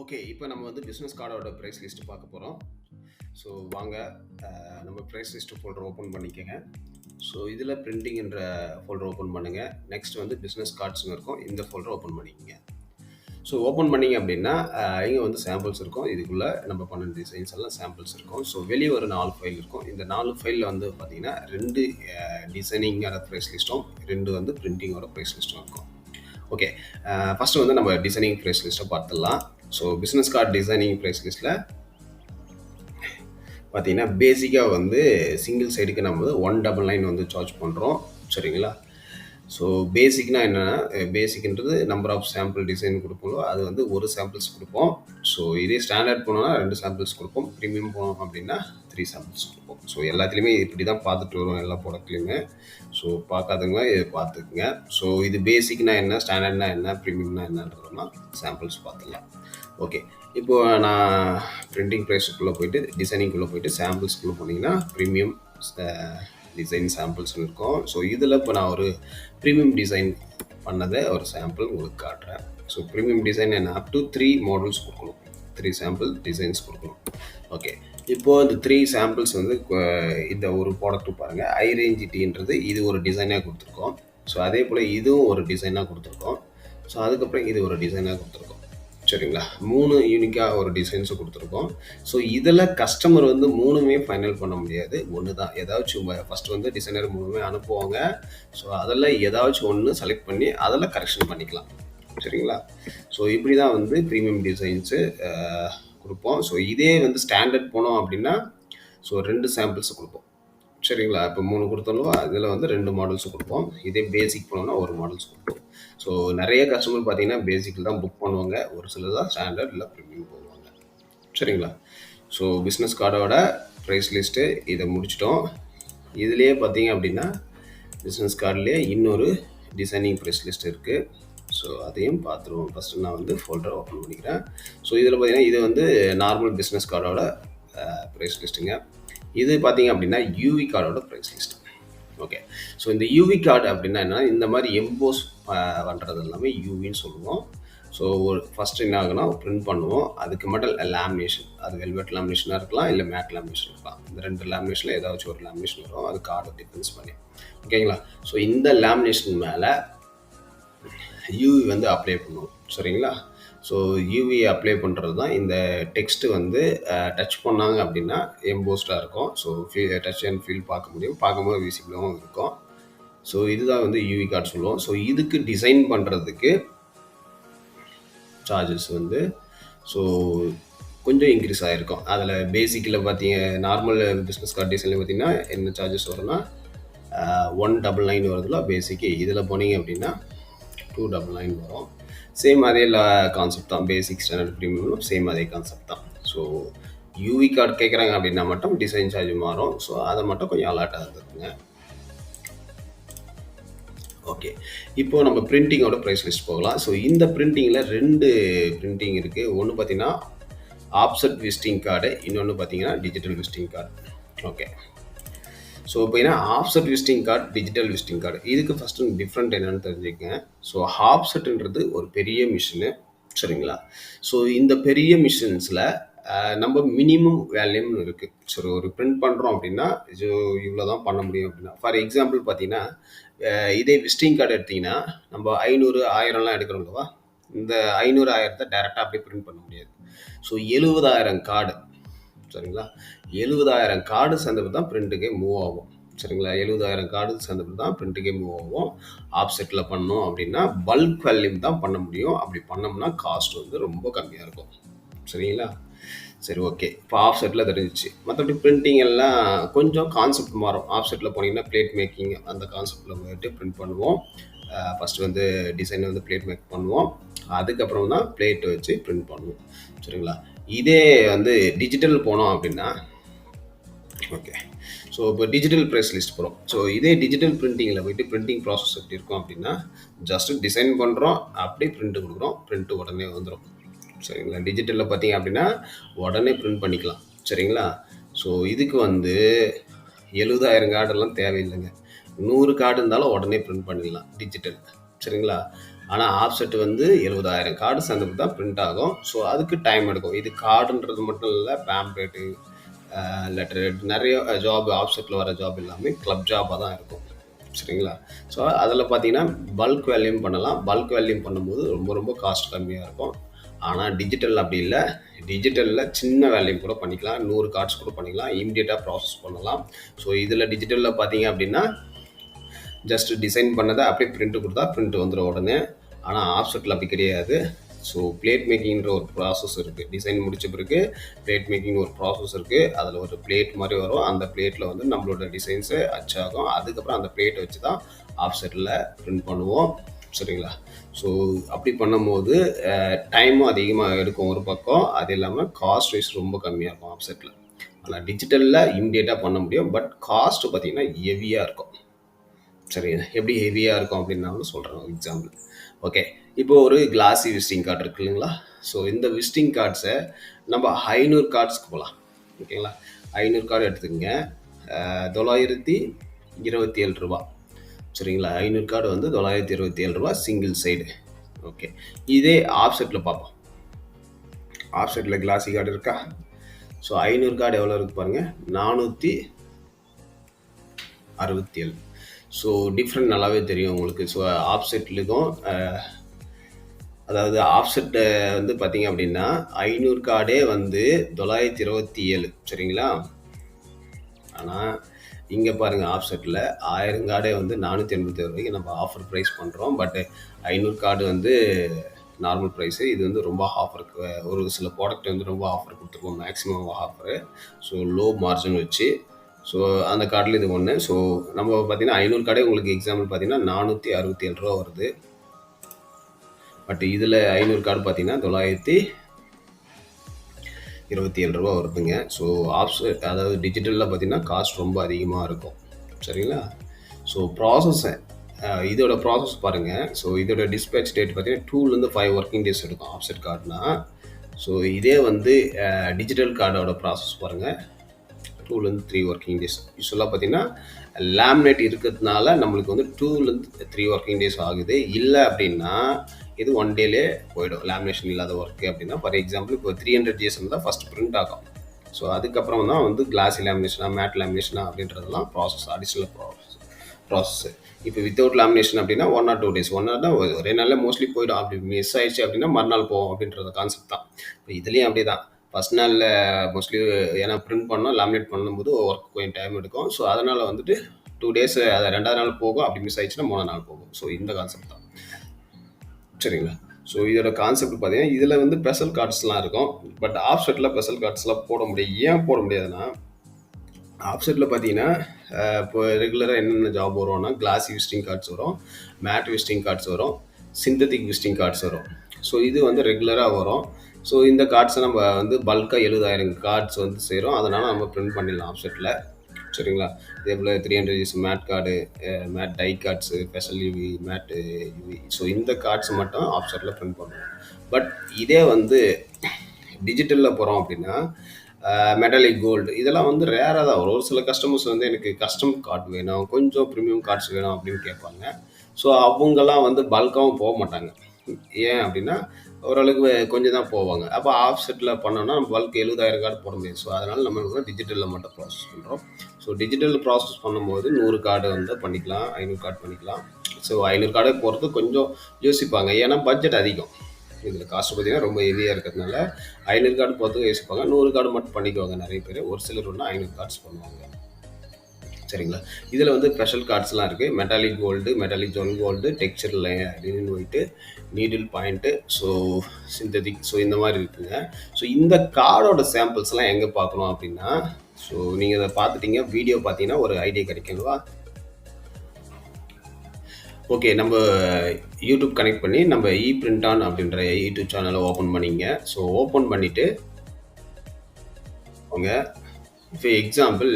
Okay. இப்போ நம்ம வந்து பிசினஸ் கார்டோட பிரைஸ் லிஸ்ட் பார்க்க போறோம். ஸோ வாங்க நம்ம பிரைஸ் லிஸ்ட் ஃபோல்டர் ஓப்பன் பண்ணிக்கங்க. ஸோ இதில பிரிண்டிங்ன்ற ஃபோல்டர் ஓப்பன் பண்ணுங்க. நெக்ஸ்ட் வந்து பிசினஸ் கார்ட்ஸ்னு இருக்கும். இந்த ஃபோல்டர் ஓப்பன் பண்ணிக்கங்க. ஸோ ஓப்பன் பண்ணீங்க அப்படின்னா, இங்க வந்து சாம்பிள்ஸ் இருக்கும். இதுக்குள்ள நம்ம பண்ண டிசைன்ஸ் எல்லாம் சாம்பிள்ஸ் இருக்கும். ஸோ வெளிய ஒரு 4 ஃபைல் இருக்கும். இந்த 4 ஃபைல்ல வந்து பார்த்தீங்கன்னா, 2 டிசைனிங்கோட பிரைஸ் லிஸ்ட்டும், 2 வந்து பிரிண்டிங்கோட பிரைஸ் லிஸ்ட்டும் இருக்கும். ஓகே. ஃபர்ஸ்ட் வந்து நம்ம டிசைனிங் பிரைஸ் லிஸ்ட்டை பார்த்துடலாம். So business card designing price லிஸ்ட்டில் பார்த்தீங்கன்னா பேசிக்காக வந்து சிங்கிள் சைடுக்கு நம்ம வந்து 199 வந்து சார்ஜ் பண்ணுறோம். சரிங்களா? ஸோ பேசிக்னா என்னென்னா, பேசிக்ன்றது நம்பர் ஆஃப் சாம்பிள் டிசைன் கொடுப்போம். அது வந்து ஒரு சாம்பிள்ஸ் கொடுப்போம். ஸோ இதே ஸ்டாண்டர்ட் போனோம்னா 2 சாம்பிள்ஸ் கொடுப்போம். ப்ரீமியம் போனோம் அப்படின்னா 3 சாம்பிள்ஸ் கொடுப்போம். ஸோ எல்லாத்துலேயுமே இப்படி தான் பார்த்துட்டு வரும் எல்லா ப்ராடக்ட்லையுமே. ஸோ பார்க்காதவங்க இதை பார்த்துக்குங்க. ஸோ இது பேசிக்னா என்ன, ஸ்டாண்டர்ட்னா என்ன, ப்ரீமியம்னா என்னன்றதுலாம் சாம்பிள்ஸ் பார்த்துடலாம். ஓகே. இப்போ நான் பிரிண்டிங் ப்ரைஸுக்குள்ளே போயிட்டு டிசைனிங்குள்ளே போயிட்டு சாம்பிள்ஸ்குள்ளே போனீங்கன்னா ப்ரீமியம் டிசைன் சாம்பிள்ஸ்னு இருக்கும். ஸோ இதில் இப்போ நான் ஒரு ப்ரீமியம் டிசைன் பண்ணதை ஒரு சாம்பிள் உங்களுக்கு காட்டுறேன். ஸோ ப்ரீமியம் டிசைன் என்ன, அப் டு 3 மாடல்ஸ் கொடுக்கணும், 3 சாம்பிள் டிசைன்ஸ் கொடுக்கணும். ஓகே. இப்போது இந்த 3 சாம்பிள்ஸ் வந்து இந்த ஒரு ப்ராடக்ட் பாருங்கள், ஐ ரேஞ்ச் டீன்றது இது ஒரு டிசைனாக கொடுத்துருக்கோம். ஸோ அதே போல் இதுவும் ஒரு டிசைனாக கொடுத்துருக்கோம். ஸோ அதுக்கப்புறம் இது ஒரு டிசைனாக கொடுத்துருக்கோம். சரிங்களா? 3 யூனிக்காக ஒரு டிசைன்ஸை கொடுத்துருக்கோம். ஸோ இதில் கஸ்டமர் வந்து 3மே ஃபைனல் பண்ண முடியாது. ஒன்று தான் ஏதாச்சும் ஃபஸ்ட்டு வந்து டிசைனர் 3மே அனுப்புவாங்க. ஸோ அதில் ஏதாச்சும் ஒன்று செலக்ட் பண்ணி அதில் கரெக்ஷன் பண்ணிக்கலாம். சரிங்களா? ஸோ இப்படி தான் வந்து ப்ரீமியம் டிசைன்ஸு கொடுப்போம். ஸோ இதே வந்து ஸ்டாண்டர்ட் போனோம் அப்படின்னா, ஸோ 2 சாம்பிள்ஸ் கொடுப்போம். சரிங்களா? இப்போ 3 கொடுத்தோம்னா இதில் வந்து 2 மாடல்ஸ் கொடுப்போம். இதே பேசிக் போனோம்னா ஒரு மாடல்ஸ் கொடுப்போம். ஸோ நிறைய கஸ்டமர் பார்த்தீங்கன்னா பேசிக்கில் தான் புக் பண்ணுவாங்க. ஒரு சிலர் தான் ஸ்டாண்டர்ட் இல்லை ப்ரீமியம் போவாங்க. சரிங்களா? ஸோ பிஸ்னஸ் கார்டோட ப்ரைஸ் லிஸ்ட்டு இதை முடிச்சிட்டோம். இதுலேயே பார்த்தீங்க அப்படின்னா பிஸ்னஸ் கார்டிலே இன்னொரு டிசைனிங் ப்ரைஸ் லிஸ்ட் இருக்குது. ஸோ அதையும் பார்த்துருவோம். ஃபஸ்ட்டு நான் வந்து ஃபோல்டர் ஓப்பன் பண்ணிக்கிறேன். ஸோ இதில் பார்த்தீங்கன்னா இது வந்து நார்மல் பிஸ்னஸ் கார்டோட ப்ரைஸ் லிஸ்ட்டுங்க. இது பார்த்தீங்க அப்படின்னா யூவி கார்டோட ப்ரைஸ் லிஸ்ட். ஓகே. ஸோ இந்த யூவி கார்டு அப்படின்னா என்ன, இந்த மாதிரி எம்போஸ் பண்ணுறது எல்லாமே யூவின்னு சொல்லுவோம். ஸோ ஒரு ஃபஸ்ட்டு என்ன ஆகுனா பிரிண்ட் பண்ணுவோம். அதுக்கு மட்டும் லேமினேஷன், அது வெல்வெட் லேமினேஷனாக இருக்கலாம், இல்லை மேட் லேமினேஷன் இருக்கலாம். இந்த 2 லேமினேஷனில் ஏதாச்சும் ஒரு லேமினேஷன் வரும். அது கார்டை டிஃபரன்ஸ் பண்ணி. ஓகேங்களா? ஸோ இந்த லேமினேஷன் மேலே யூவி வந்து அப்ளை பண்ணுவோம். சரிங்களா? ஸோ யூவி அப்ளை பண்ணுறது தான் இந்த டெக்ஸ்ட்டு வந்து டச் பண்ணாங்க அப்படின்னா எம்போஸ்டாக இருக்கும். ஸோ டச் அண்ட் ஃபீல் பார்க்க முடியும். பார்க்கும்போது விசிபிளாகவும் இருக்கும். ஸோ இதுதான் வந்து யூவி கார்டு சொல்லுவோம். ஸோ இதுக்கு டிசைன் பண்ணுறதுக்கு சார்ஜஸ் வந்து ஸோ கொஞ்சம் இன்க்ரீஸ் ஆகிருக்கும். அதில் பேசிக்கில் பார்த்தீங்க, நார்மல் பிஸ்னஸ் கார்டு டிசைனில் பார்த்தீங்கன்னா என்ன சார்ஜஸ் வரும்னா 199 வருதுல பேசிக்கு. இதில் போனீங்க அப்படின்னா 299 வரும். சேம் அதே கான்செப்ட் தான். பேசிக் ஸ்டாண்டர்ட் ப்ரீமியம் சேம் அதே கான்செப்ட் தான். ஸோ யூவி கார்டு கேட்குறாங்க அப்படின்னா மட்டும் டிசைன் சார்ஜ் மாறும். ஸோ அதை மட்டும் கொஞ்சம் அலர்ட்டாக இருந்துக்குங்க. ஓகே. இப்போது நம்ம பிரிண்டிங்கோட ப்ரைஸ் லிஸ்ட் போகலாம். ஸோ இந்த பிரிண்டிங்கில் 2 பிரிண்டிங் இருக்குது. ஒன்று பார்த்தீங்கன்னா ஆப்செட் விசிட்டிங் கார்டு, இன்னொன்று பார்த்தீங்கன்னா digital visiting card. Okay. So இப்போ offset visiting card, digital visiting card, இதுக்கு ஃபஸ்ட்டு டிஃப்ரெண்ட் என்னென்னு தெரிஞ்சுக்கங்க. ஸோ ஆப்செட்டுன்றது ஒரு பெரிய மிஷினு. சரிங்களா? ஸோ இந்த பெரிய மிஷின்ஸில் நம்ம மினிமம் வேல்யூம்னு இருக்குது. ஸோ ஒரு பிரிண்ட் பண்ணுறோம் அப்படின்னா இவ்வளோ தான் பண்ண முடியும் அப்படின்னா, ஃபார் எக்ஸாம்பிள் பார்த்தீங்கன்னா இதே விசிட்டிங் கார்டு எடுத்திங்கன்னா நம்ம 500, 1000லாம் எடுக்கிறோம் இல்லவா? இந்த 500, 1000த்தை டேரெக்டாக அப்படியே பிரிண்ட் பண்ண முடியாது. So 70,000 card. சரிங்களா? 70,000 கார்டு சேர்ந்தது தான் பிரிண்ட்டுக்கே மூவ் ஆகும். சரிங்களா? 70,000 கார்டு சேர்ந்தது தான் பிரிண்ட்டுக்கே மூவ் ஆகும். ஆப்செட்டில் பண்ணோம் அப்படின்னா பல்க் வேல்யூம் தான் பண்ண முடியும். அப்படி பண்ணோம்னா காஸ்ட் வந்து ரொம்ப கம்மியாக இருக்கும். சரிங்களா? சரி, ஓகே. இப்போ ஆஃப்செட்டில் தெரிஞ்சிச்சு. மற்றபடி பிரிண்டிங் எல்லாம் கொஞ்சம் கான்செப்ட் மாறும். ஆஃப்செட்டில் போனீங்கன்னா பிளேட் மேக்கிங் அந்த கான்செப்டில் போயிட்டு பிரிண்ட் பண்ணுவோம். ஃபஸ்ட்டு வந்து டிசைனை வந்து பிளேட் மேக் பண்ணுவோம். அதுக்கப்புறம் தான் பிளேட் வச்சு பிரிண்ட் பண்ணுவோம். சரிங்களா? இதே வந்து டிஜிட்டல் போனோம் அப்படின்னா, ஓகே. ஸோ இப்போ டிஜிட்டல் ப்ரைஸ் லிஸ்ட் போகிறோம். ஸோ இதே டிஜிட்டல் பிரிண்டிங்கில் போய்ட்டு பிரிண்டிங் ப்ராசஸ் எப்படி இருக்கும் அப்படின்னா, ஜஸ்ட்டு டிசைன் பண்ணுறோம், அப்படியே பிரிண்ட்டு கொடுக்குறோம், பிரிண்ட்டு உடனே வந்துடும். சரிங்களா? டிஜிட்டலில் பார்த்தீங்க அப்படின்னா உடனே பிரிண்ட் பண்ணிக்கலாம். சரிங்களா? ஸோ இதுக்கு வந்து 70,000 கார்டெல்லாம் தேவையில்லைங்க. 100 கார்டு இருந்தாலும் உடனே பிரிண்ட் பண்ணிடலாம் டிஜிட்டல். சரிங்களா? ஆனால் ஆப்செட் வந்து 70,000 கார்டு சேர்ந்துட்டு தான் பிரிண்ட் ஆகும். ஸோ அதுக்கு டைம் எடுக்கும். இது கார்டுன்றது மட்டும் இல்லை, பேம்ப்ளேட்டு, லெட்டர் நிறைய ஜாப் ஆப்செட்டில் வர ஜாப் எல்லாமே கிளப் ஜாபாக தான் இருக்கும். சரிங்களா? ஸோ அதில் பார்த்தீங்கன்னா பல்க் வேல்யூம் பண்ணலாம். பல்க் வேல்யூம் பண்ணும்போது ரொம்ப ரொம்ப காஸ்ட் கம்மியாக இருக்கும். ஆனால் டிஜிட்டல் அப்படி இல்லை. டிஜிட்டலில் சின்ன வேல்யூம் கூட பண்ணிக்கலாம். 100 கார்ட்ஸ் கூட பண்ணிக்கலாம். இமீடியட்டாக ப்ராசஸ் பண்ணலாம். ஸோ இதில் டிஜிட்டலில் பார்த்தீங்க அப்படின்னா ஜஸ்ட் டிசைன் பண்ணதை அப்படியே பிரிண்ட் கொடுத்தா பிரிண்ட் வந்துடும் உடனே. ஆனால் ஆப்செட்டில் அப்படி கிடையாது. ஸோ பிளேட் மேக்கிங்கிற ஒரு ப்ராசஸ் இருக்குது. டிசைன் முடிச்ச பிறகு பிளேட் மேக்கிங் ஒரு ப்ராசஸ் இருக்குது. அதில் ஒரு பிளேட் மாதிரி வரும். அந்த பிளேட்டில் வந்து நம்மளோட டிசைன்ஸு அச்சாகும். அதுக்கப்புறம் அந்த பிளேட்டை வச்சு தான் ஆப்செட்டில் பிரிண்ட் பண்ணுவோம். சரிங்களா? ஸோ அப்படி பண்ணும்போது டைமும் அதிகமாக எடுக்கும் ஒரு பக்கம். அது இல்லாமல் காஸ்ட் வைஸ் ரொம்ப கம்மியாக இருக்கும் ஆப்செட்டில். ஆனால் டிஜிட்டலில் இம்மிடியேட்டாக பண்ண முடியும். பட் காஸ்ட்டு பார்த்திங்கன்னா ஹெவியாக இருக்கும். சரி, எப்படி ஹெவியாக இருக்கும் அப்படின்னு நான் சொல்கிறேன் எக்ஸாம்பிள். ஓகே, இப்போது ஒரு கிளாஸி விசிட்டிங் கார்டு இருக்கு இல்லைங்களா? ஸோ இந்த விசிட்டிங் கார்ட்ஸை நம்ம 500 கார்ட்ஸ்க்கு போகலாம். ஓகேங்களா? 500 கார்டு எடுத்துக்கங்க. 927 ரூபா. சரிங்களா? 500 கார்டு வந்து 927 ரூபா சிங்கிள் சைடு. ஓகே, இதே ஆப்செட்டில் பார்ப்போம். ஆப்செட்டில் கிளாஸி கார்டு இருக்கா? ஸோ 500 கார்டு எவ்வளோ இருக்குது பாருங்கள், 467. ஸோ டிஃப்ரெண்ட் நல்லாவே தெரியும் உங்களுக்கு. ஸோ ஆப்செட்லுக்கும் அதாவது ஆப்செட்டை வந்து பார்த்தீங்க அப்படின்னா 500 கார்டே வந்து 927. சரிங்களா? ஆனால் இங்கே பாருங்கள், ஆப்செட்டில் 1000 கார்டே வந்து 487 ரூபாய்க்கு நம்ம ஆஃபர் ப்ரைஸ் பண்ணுறோம். பட் 500 கார்டு வந்து நார்மல் ப்ரைஸு. இது வந்து ரொம்ப ஆஃபருக்கு, ஒரு சில ப்ராடக்ட் வந்து ரொம்ப ஆஃபர் கொடுத்துருக்கோம், maximum offer. So low margin வச்சு. ஸோ அந்த கார்டில் இது ஒன்று. ஸோ நம்ம பார்த்தீங்கன்னா 500 கார்டே உங்களுக்கு எக்ஸாம்பிள் பார்த்தீங்கன்னா 467 ரூபா வருது. பட் இதில் 500 கார்டு பார்த்தீங்கன்னா 927 ரூபா வருதுங்க. ஸோ ஆப்ஷன் அதாவது டிஜிட்டலில் பார்த்தீங்கன்னா காஸ்ட் ரொம்ப அதிகமாக இருக்கும். சரிங்களா? ஸோ ப்ராசஸை இதோட ப்ராசஸ் பாருங்கள். ஸோ இதோட டிஸ்பேச் டேட் பார்த்தீங்கன்னா 2லேருந்து 5 ஒர்க்கிங் டேஸ் எடுக்கும் ஆப்செட் கார்டுனா. ஸோ இதே வந்து டிஜிட்டல் கார்டோட ப்ராசஸ் பாருங்கள், 2லேருந்து 3 ஒர்க்கிங் டேஸ். யூஸ்வலாக பார்த்தீங்கன்னா லேமினேட் இருக்கிறதுனால நம்மளுக்கு வந்து 2லேருந்து 3 ஒர்க்கிங் டேஸ் ஆகுது. இல்லை அப்படின்னா இது 1 டேலே போயிடும். லேமினேஷன் இல்லாத ஒர்க்கு அப்படின்னா, ஃபார் எக்ஸாம்பிள் இப்போ 300 ஜிஎஸ் தான் ஃபஸ்ட் பிரிண்ட் ஆகும். ஸோ அதுக்கப்புறம் தான் வந்து கிளாஸி லேமினேஷனா மேட் லேமினேஷனா அப்படின்றதெல்லாம் ப்ராசஸ், அடிஷ்னல் ப்ராசஸ். இப்போ வித்தவுட் லேமினேஷன் அப்படின்னா 1 or 2 டேஸ், 1 hour தான் ஒரே நாளில் மோஸ்ட்லி போயிடும். அப்படி மிஸ் ஆயிடுச்சு அப்படின்னா மறுநாள் போகும் அப்படின்றத கான்செப்ட் தான். இப்போ இதுலேயும் அப்படி தான். ஃபஸ்ட் நாளில் மோஸ்ட்லி ஏன்னா பிரிண்ட் பண்ணோம், லேமினேட் பண்ணும்போது ஒர்க் கொஞ்சம் டைம் எடுக்கும். ஸோ அதனால் வந்துட்டு 2 டேஸ், அதை 2வது நாள் போகும். அப்படி மிஸ் ஆயிடுச்சுன்னா 3வது நாள் போகும். ஸோ இந்த கான்செப்ட் தான். சரிங்களா? ஸோ இதோட கான்செப்ட் பார்த்தீங்கன்னா இதில் வந்து ஸ்பெஷல் கார்ட்ஸ்லாம் இருக்கும். பட் ஆப்செட்டில் ஸ்பெஷல் கார்ட்ஸ்லாம் போட முடியும். ஏன் போட முடியாதுன்னா, ஆப்செட்டில் பார்த்தீங்கன்னா இப்போ ரெகுலராக என்னென்ன ஜாப் வரும்னா, கிளாஸி விசிட்டிங் கார்ட்ஸ் வரும், மேட் விசிட்டிங் கார்ட்ஸ் வரும், சிந்தட்டிக் விசிட்டிங் கார்ட்ஸ் வரும். ஸோ இது வந்து ரெகுலராக வரும். ஸோ இந்த கார்ட்ஸை நம்ம வந்து பல்காக 70,000 கார்ட்ஸ் வந்து சேரும். அதனால் நம்ம பிரிண்ட் பண்ணிடலாம் ஆப்செட்டில். சரிங்களா? இதே போல் 300 GS matte card, matte die cards, special UV, matte UV. So இந்த கார்ட்ஸ் மட்டும் ஆப்செட்டில் பிரிண்ட் பண்ணுவோம். பட் இதே வந்து டிஜிட்டலில் போகிறோம் அப்படின்னா மெட்டாலிக் கோல்டு இதெல்லாம் வந்து ரேராக தான் வரும். ஒரு சில கஸ்டமர்ஸ் வந்து எனக்கு கஸ்டம் கார்டு வேணும், கொஞ்சம் ப்ரீமியம் கார்ட்ஸ் வேணும் அப்படின்னு கேட்பாங்க. ஸோ அவங்கெல்லாம் வந்து பல்காகவும் போக மாட்டாங்க. ஏன் அப்படின்னா ஓரளவுக்கு கொஞ்சம் தான் போவாங்க. அப்போ ஆப்செட்டில் பண்ணோன்னா பல்க் 70,000 கார்டு போட முடியாது. ஸோ அதனால் நம்ம வந்து டிஜிட்டலில் மட்டும் ப்ராசஸ் பண்ணுறோம். ஸோ டிஜிட்டல் ப்ராசஸ் பண்ணும்போது 100 கார்டு வந்து பண்ணிக்கலாம், 500 கார்டு பண்ணிக்கலாம். ஸோ 500 கார்டு போகிறது கொஞ்சம் யோசிப்பாங்க, ஏன்னா பட்ஜெட் அதிகம். இதில் காஸ்ட் பார்த்தீங்கன்னா ரொம்ப ஹெவியாக இருக்கிறதுனால 500 கார்டு போகிறதுக்கு யோசிப்பாங்க. 100 கார்டு மட்டும் பண்ணிக்குவாங்க நிறைய பேர். ஒரு சிலர் ஒன்று 500 கார்ட்ஸ் பண்ணுவாங்க. சரிங்களா? இதில் வந்து ஸ்பெஷல் கார்ட்ஸ்லாம் இருக்குது. Metallic gold, metallic zone gold, texture linen white, needle point, so synthetic, so இந்த மாதிரி இருக்குங்க. ஸோ இந்த கார்டோட சாம்பிள்ஸ்லாம் எங்கே பார்க்கணும் அப்படின்னா, ஸோ நீங்கள் இதை பார்த்துட்டீங்க, வீடியோ பார்த்தீங்கன்னா ஒரு ஐடியா கிடைக்குங்களா? ஓகே, நம்ம யூடியூப் கனெக்ட் பண்ணி நம்ம இபிரிண்டான் அப்படின்ற யூடியூப் சேனலை ஓப்பன் பண்ணிங்க. ஸோ ஓப்பன் பண்ணிவிட்டு அவங்க இப்போ example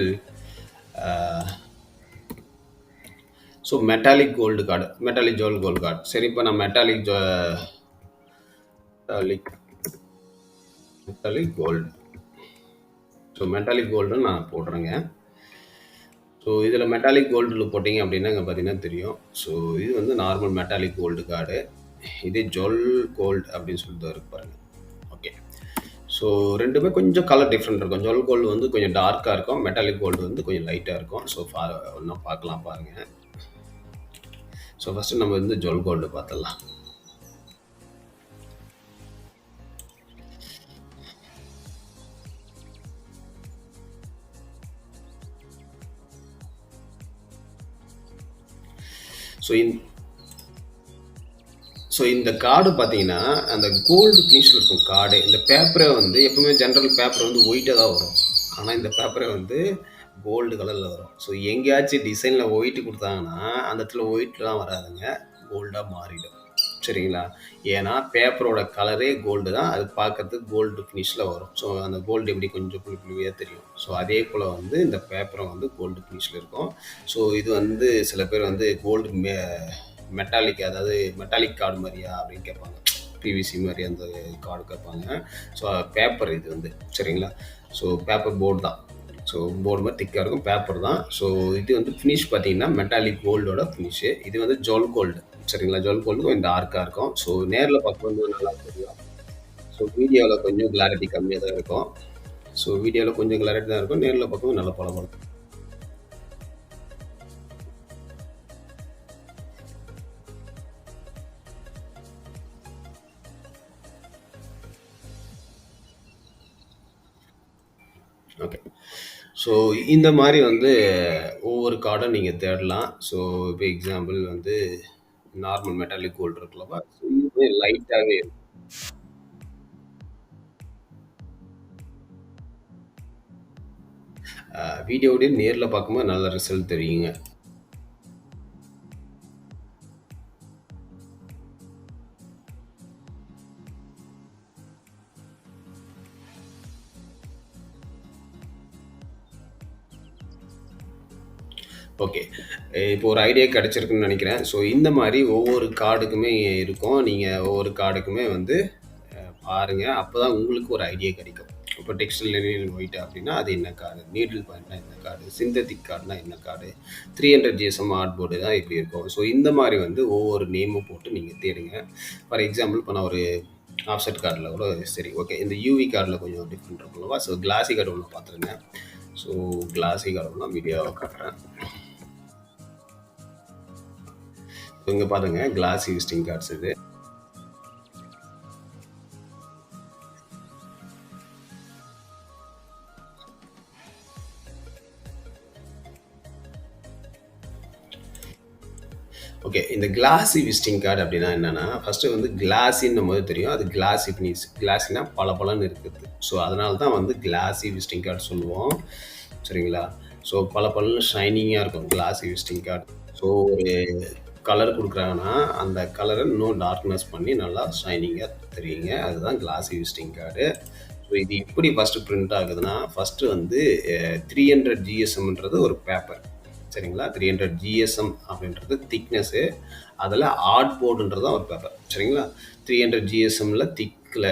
so metallic gold card, metallic ஜோல் கோல்டு கார்டு. சரி, இப்போ நான் மெட்டாலிக் கோல்டு, ஸோ மெட்டாலிக் கோல்டுன்னு நான் போடுறேங்க. ஸோ இதில் மெட்டாலிக் கோல்டில் போட்டிங்க அப்படின்னா இங்கே பார்த்தீங்கன்னா தெரியும். ஸோ இது வந்து நார்மல் மெட்டாலிக் கோல்டு கார்டு. இது ஜொல் கோல்டு அப்படின்னு சொல்லிட்டு இருக்கு பாருங்க. ஓகே. ஸோ ரெண்டுமே கொஞ்சம் கலர் டிஃப்ரெண்ட் இருக்கும். ஜொல் கோல்டு வந்து கொஞ்சம் டார்க்காக இருக்கும், மெட்டாலிக் கோல்டு வந்து கொஞ்சம் லைட்டாக இருக்கும். ஸோ ஒன்றா பார்க்கலாம் பாருங்கள். ஸோ ஃபஸ்ட்டு நம்ம வந்து ஜொல் கோல்டு பார்த்துடலாம். ஸோ இந்த கார்டு பார்த்தீங்கன்னா அந்த கோல்டு ஃபினிஷில் இருக்கும் கார்டு. இந்த பேப்பரை வந்து எப்பவுமே ஜென்ரல் பேப்பர் வந்து ஒயிட்டாக தான் வரும். ஆனால் இந்த பேப்பரை வந்து கோல்டு கலரில் வரும். ஸோ எங்கேயாச்சும் டிசைனில் ஒயிட்டு கொடுத்தாங்கன்னா அந்த இடத்துல ஒயிட்லாம் வராதுங்க, கோல்டாக மாறிடும். சரிங்களா? ஏன்னா பேப்பரோட கலரே கோல்டு தான், அது பார்க்கறதுக்கு கோல்டு ஃபினிஷில் வரும். ஸோ அந்த கோல்டு எப்படி கொஞ்சம் புளி புளியாக தெரியும். ஸோ அதே போல் வந்து இந்த பேப்பரும் வந்து கோல்டு ஃபினிஷில் இருக்கும். ஸோ இது வந்து சில பேர் வந்து கோல்டு மெட்டாலிக், அதாவது மெட்டாலிக் கார்டு மாதிரியா அப்படின்னு கேட்பாங்க. பிவிசி மாதிரி அந்த கார்டு கேட்பாங்க. ஸோ பேப்பர் இது வந்து சரிங்களா? ஸோ பேப்பர் போர்டு தான். ஸோ போர்டு மாதிரி திக்காக இருக்கும், பேப்பர் தான். ஸோ இது வந்து ஃபினிஷ் பார்த்தீங்கன்னா மெட்டாலிக் கோல்டோட ஃபினிஷு. இது வந்து ஜொல் கோல்டு. சரிங்களா? ஜொல் கோல்டு கொஞ்சம் டார்க்காக இருக்கும். ஸோ நேரில் பார்க்கும்போது நல்லா தெரியும். ஸோ வீடியோவில் கொஞ்சம் கிளாரிட்டி கம்மியாக தான் இருக்கும். ஸோ வீடியோவில் கொஞ்சம் கிளாரிட்டி தான் இருக்கும், நேரில் பார்க்கும்போது நல்லா பளபளக்கும். ஓகே. ஸோ இந்த மாதிரி வந்து ஒவ்வொரு கார்டும் நீங்கள் தேடலாம். ஸோ இப்போ எக்ஸாம்பிள் வந்து நார்மல் மெட்டாலிக் கோல்டு இருக்குல்லவா, ஸோ இதுவே லைட்டாகவே இருக்கும். வீடியோவிட நேரில் பார்க்கும்போது நல்ல ரிசல்ட் தெரியுங்க. ஓகே. இப்போ ஒரு ஐடியா கிடைச்சிருக்குன்னு நினைக்கிறேன். ஸோ இந்த மாதிரி ஒவ்வொரு கார்டுக்குமே இருக்கும். நீங்கள் ஒவ்வொரு கார்டுக்குமே வந்து பாருங்க. அப்போ தான் உங்களுக்கு ஒரு ஐடியா கிடைக்கும். இப்போ டெக்ஸ்டைல் லினன் ஒயிட் அப்படின்னா அது என்ன கார்டு, நீடில் பாயிண்ட்னா என்ன கார்டு, சிந்தட்டிக் கார்டுனா என்ன கார்டு, 300 ஜிஎஸ்எம் ஆர்ட் போர்டு தான் இப்படி இருக்கும். ஸோ இந்த மாதிரி வந்து ஒவ்வொரு நேமும் போட்டு நீங்கள் தேடுங்க. ஃபார் எக்ஸாம்பிள் இப்போ நான் ஒரு ஆஃப்செட் கார்டில் கூட சரி, ஓகே, இந்த யூவி கார்டில் கொஞ்சம் டிஃப்ரெண்ட் இருக்கும்லவா. ஸோ கிளாசி கார்டு ஒன்று பார்த்துருங்க. ஸோ கிளாசி கார்டு நான் வீடியோவை காட்டுறேன். இங்கே பாருங்க, கிளாசி விசிட்டிங் கார்ட்ஸ் இது. ஓகே. இந்த கிளாசி விசிட்டிங் கார்டு அப்படின்னா என்னன்னா, ஃபர்ஸ்ட் வந்து கிளாஸின்னும் போது தெரியும், அது கிளாசி ஃபினிஷ். கிளாஸினா பளபளன்னு இருக்குது. ஸோ அதனால தான் வந்து கிளாசி விசிட்டிங் கார்டு சொல்லுவோம். சரிங்களா? ஸோ பளபளன்னு ஷைனிங்காக இருக்கும் கிளாசி விசிட்டிங் கார்டு. ஸோ ஒரு கலர் கொடுக்குறாங்கன்னா அந்த கலரை இன்னும் டார்க்னஸ் பண்ணி நல்லா ஷைனிங்காக தெரியுங்க. அதுதான் கிளாசி விசிட்டிங் கார்டு. ஸோ இது எப்படி ஃபஸ்ட்டு பிரிண்ட் ஆகுதுன்னா, ஃபஸ்ட்டு வந்து 300 ஜிஎஸ்எம்ன்றது ஒரு பேப்பர். சரிங்களா? 300 ஜிஎஸ்எம் அப்படின்றது திக்னஸ்ஸு. அதில் ஆர்ட் போர்டுன்றது தான் ஒரு பேப்பர். சரிங்களா? 300 ஜிஎஸ்எம்மில் திக்கில்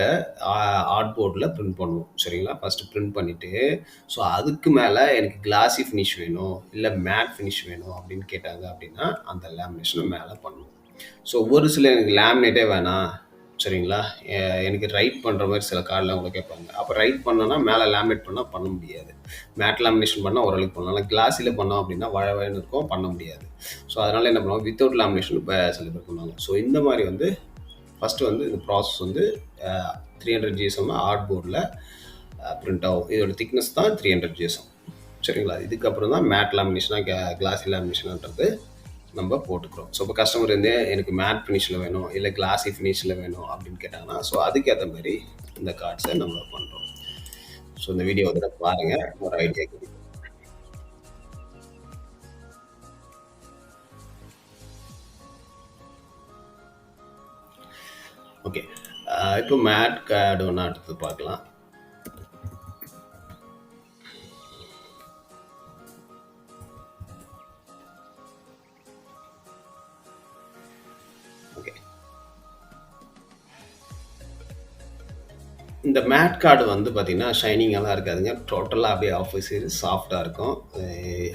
ஆர்ட் போர்டில் பிரிண்ட் பண்ணுவோம். சரிங்களா? ஃபஸ்ட்டு பிரிண்ட் பண்ணிவிட்டு, ஸோ அதுக்கு மேலே எனக்கு கிளாசி ஃபினிஷ் வேணும், இல்லை மேட் ஃபினிஷ் வேணும் அப்படின்னு கேட்டாங்க அப்படின்னா அந்த லேமினேஷனை மேலே பண்ணுவோம். ஸோ ஒரு சில எனக்கு லேமினேட்டே வேணாம், சரிங்களா, எனக்கு ரைட் பண்ணுற மாதிரி சில கார்டெலாம் கூட கேட்பாங்க. அப்போ ரைட் பண்ணோன்னா மேலே லேமினேட் பண்ணால் பண்ண முடியாது. மேட் லேமினேஷன் பண்ணால் ஓரளவுக்கு பண்ணலாம். ஆனால் கிளாஸில் பண்ணோம் அப்படின்னா வழவழன்னு இருக்கும், பண்ண முடியாது. ஸோ அதனால் என்ன பண்ணுவாங்க, வித்தவுட் லேமினேஷன் இப்போ சில பேர் பண்ணுவாங்க. ஸோ இந்த மாதிரி வந்து ஃபஸ்ட்டு வந்து இந்த ப்ராசஸ் வந்து 300 ஜிஎஸ்எம் ஆர்ட் போர்டில் பிரிண்ட் ஆகும். இதோட திக்னஸ் தான் 300 ஜிஎஸ்எம். சரிங்களா? இதுக்கப்புறம் தான் மேட் லேமினேஷனாக கிளாஸி லேமினேஷன்ன்றது நம்ம போட்டுக்கிறோம். ஸோ இப்போ கஸ்டமர் வந்து எனக்கு மேட் ஃபினிஷில் வேணும், இல்லை கிளாஸி ஃபினிஷில் வேணும் அப்படின்னு கேட்டாங்கன்னா, ஸோ அதுக்கேற்ற மாதிரி இந்த கார்ட்ஸை நம்ம பண்ணுறோம். ஸோ இந்த வீடியோ வந்து பாருங்கள், ஒரு ஐடியா கிடைக்கும். ஓகே. இப்போ மேட் கார்டு ஒன்று அடுத்து பார்க்கலாம். இந்த மேட் கார்டு வந்து பார்த்தீங்கன்னா, ஷைனிங்காலாம் இருக்காதுங்க. டோட்டலா அப்படியே ஆப்போசிட் சாஃப்ட்டா இருக்கும்.